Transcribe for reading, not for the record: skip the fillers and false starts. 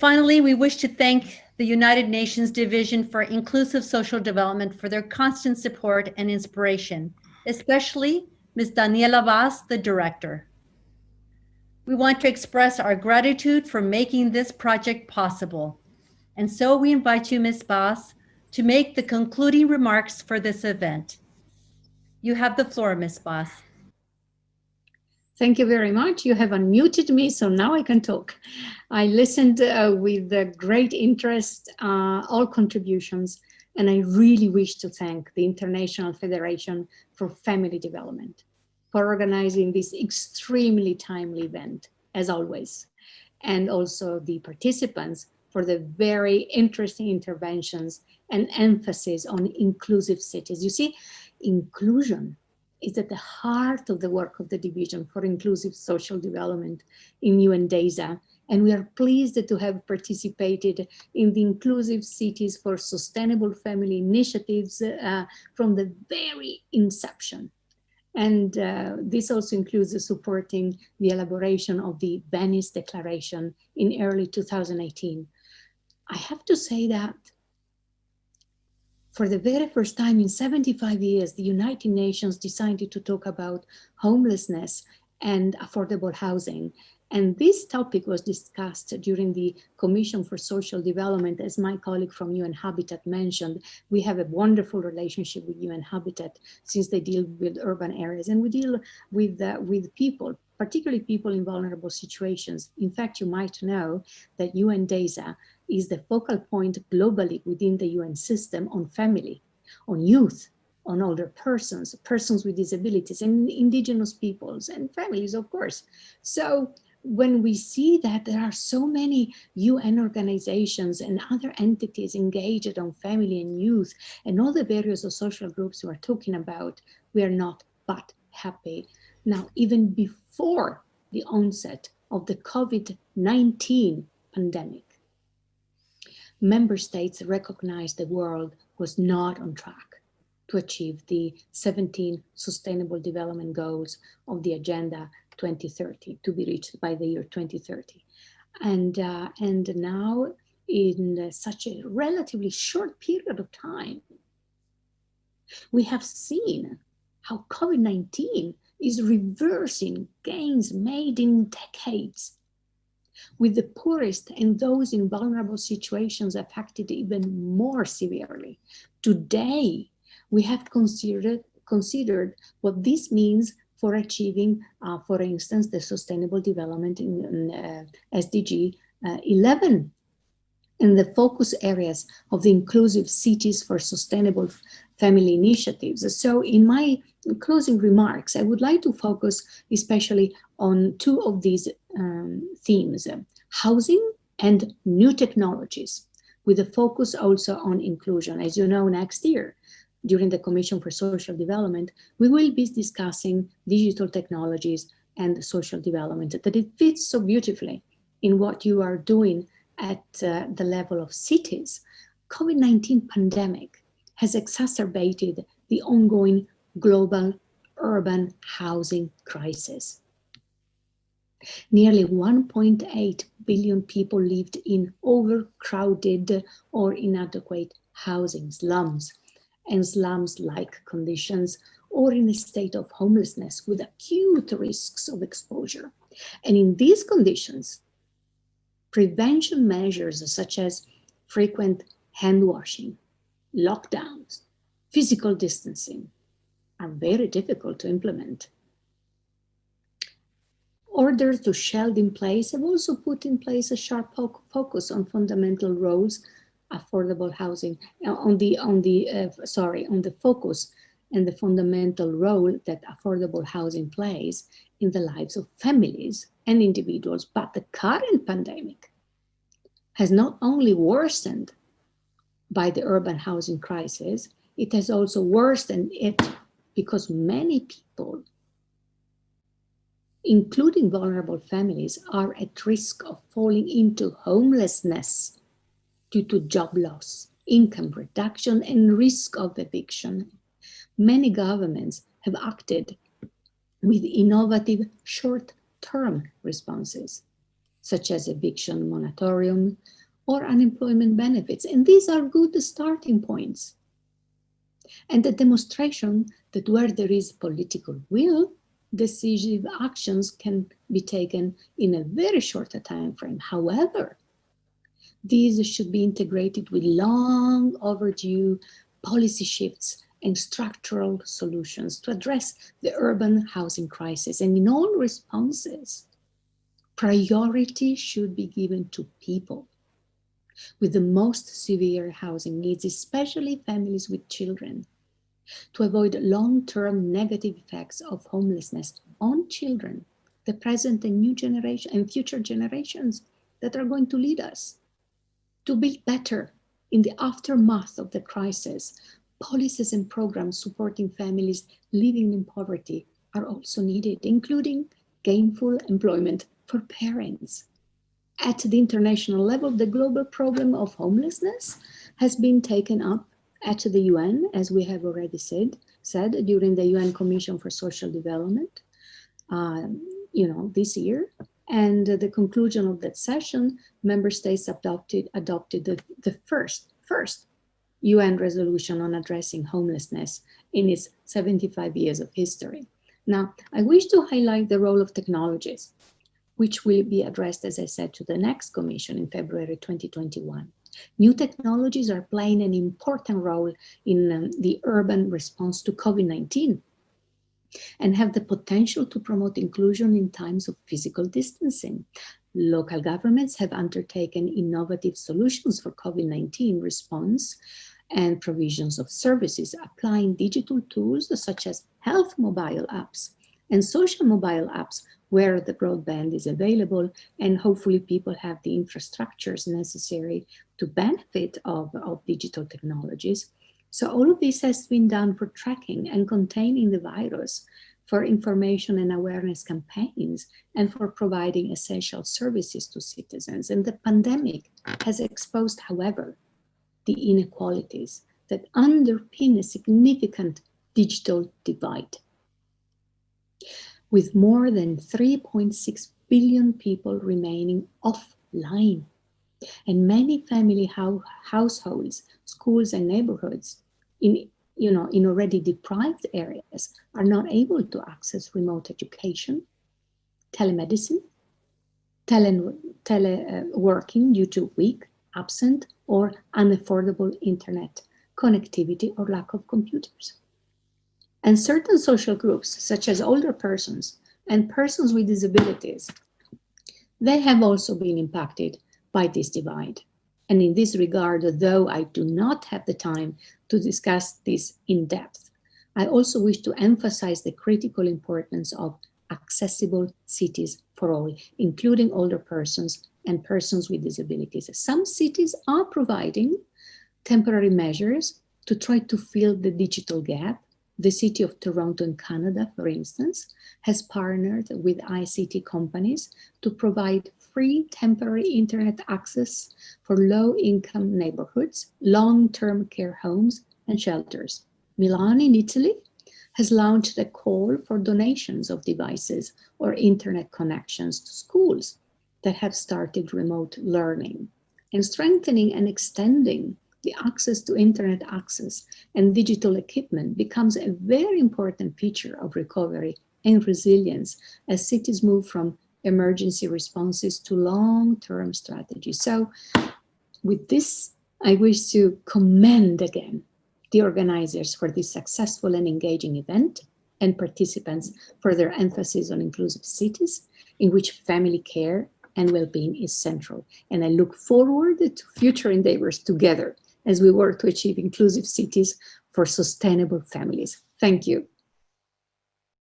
Finally, we wish to thank the United Nations Division for Inclusive Social Development for their constant support and inspiration, especially Ms. Daniela Bas, the director. We want to express our gratitude for making this project possible. And so we invite you, Ms. Bas, to make the concluding remarks for this event. You have the floor, Ms. Bas. Thank you very much. You have unmuted me, so now I can talk. I listened with great interest, all contributions, and I really wish to thank the International Federation for Family Development for organizing this extremely timely event, as always, and also the participants for the very interesting interventions and emphasis on inclusive cities. You see, inclusion is at the heart of the work of the Division for Inclusive Social Development in DESA, and we are pleased to have participated in the Inclusive Cities for Sustainable Family initiatives from the very inception. And this also includes supporting the elaboration of the Venice Declaration in early 2018. I have to say that for the very first time in 75 years, the United Nations decided to talk about homelessness and affordable housing. And this topic was discussed during the Commission for Social Development. As my colleague from UN Habitat mentioned, we have a wonderful relationship with UN Habitat since they deal with urban areas, and we deal with people, particularly people in vulnerable situations. In fact, you might know that DESA is the focal point globally within the UN system on family, on youth, on older persons, persons with disabilities, and indigenous peoples, and families, of course. So when we see that there are so many UN organizations and other entities engaged on family and youth, and all the various social groups we are talking about, we are not but happy. Now, even before the onset of the COVID-19 pandemic, member states recognized the world was not on track to achieve the 17 Sustainable Development Goals of the Agenda 2030 to be reached by the year 2030. And now, in such a relatively short period of time, we have seen how COVID-19 is reversing gains made in decades, with the poorest and those in vulnerable situations affected even more severely. Today, we have considered what this means for achieving, for instance, the Sustainable Development in SDG 11 and the focus areas of the Inclusive Cities for Sustainable Family initiatives. So in my closing remarks, I would like to focus especially on two of these themes, housing and new technologies, with a focus also on inclusion. As you know, next year, during the Commission for Social Development, we will be discussing digital technologies and social development, that it fits so beautifully in what you are doing at the level of cities. COVID-19 pandemic has exacerbated the ongoing global urban housing crisis. Nearly 1.8 billion people lived in overcrowded or inadequate housing, slums, and slums-like conditions, or in a state of homelessness with acute risks of exposure. And in these conditions, prevention measures such as frequent hand washing, lockdowns, physical distancing are very difficult to implement. Orders to shelter in place have also put in place a sharp focus on fundamental roles, affordable housing, on the focus and the fundamental role that affordable housing plays in the lives of families and individuals. But the current pandemic has not only worsened by the urban housing crisis, it has also worsened it because many people, including vulnerable families, are at risk of falling into homelessness due to job loss, income reduction, and risk of eviction. Many governments have acted with innovative short-term responses. such as eviction moratorium or unemployment benefits. And these are good starting points. And the demonstration that where there is political will, decisive actions can be taken in a very short time frame. However, these should be integrated with long overdue policy shifts and structural solutions to address the urban housing crisis. And in all responses, priority should be given to people with the most severe housing needs, especially families with children, to avoid long-term negative effects of homelessness on children, the present and new generation and future generations that are going to lead us. To build better in the aftermath of the crisis, policies and programs supporting families living in poverty are also needed, including gainful employment for parents. At the international level, the global problem of homelessness has been taken up at the UN, as we have already said during the UN Commission for Social Development, this year. And the conclusion of that session, member states adopted the first UN resolution on addressing homelessness in its 75 years of history. Now, I wish to highlight the role of technologies, which will be addressed, as I said, to the next commission in February 2021. New technologies are playing an important role in the urban response to COVID-19 and have the potential to promote inclusion in times of physical distancing. Local governments have undertaken innovative solutions for COVID-19 response and provisions of services, applying digital tools such as health mobile apps and social mobile apps where the broadband is available, and hopefully people have the infrastructures necessary to benefit of digital technologies. So all of this has been done for tracking and containing the virus, for information and awareness campaigns, and for providing essential services to citizens. And the pandemic has exposed, however, the inequalities that underpin a significant digital divide. With more than 3.6 billion people remaining offline, and many family households, schools, and neighborhoods in already deprived areas are not able to access remote education, telemedicine, teleworking due to weak, absent, or unaffordable internet connectivity or lack of computers. And certain social groups, such as older persons and persons with disabilities, they have also been impacted by this divide. And in this regard, though I do not have the time to discuss this in depth, I also wish to emphasize the critical importance of accessible cities for all, including older persons and persons with disabilities. Some cities are providing temporary measures to try to fill the digital gap. The city of Toronto in Canada, for instance, has partnered with ICT companies to provide free temporary internet access for low-income neighborhoods, long-term care homes, and shelters. Milan in Italy has launched a call for donations of devices or internet connections to schools that have started remote learning, and strengthening and extending the access to internet access and digital equipment becomes a very important feature of recovery and resilience as cities move from emergency responses to long-term strategies. So with this, I wish to commend again the organizers for this successful and engaging event, and participants for their emphasis on inclusive cities in which family care and well-being is central. And I look forward to future endeavors together as we work to achieve inclusive cities for sustainable families. Thank you.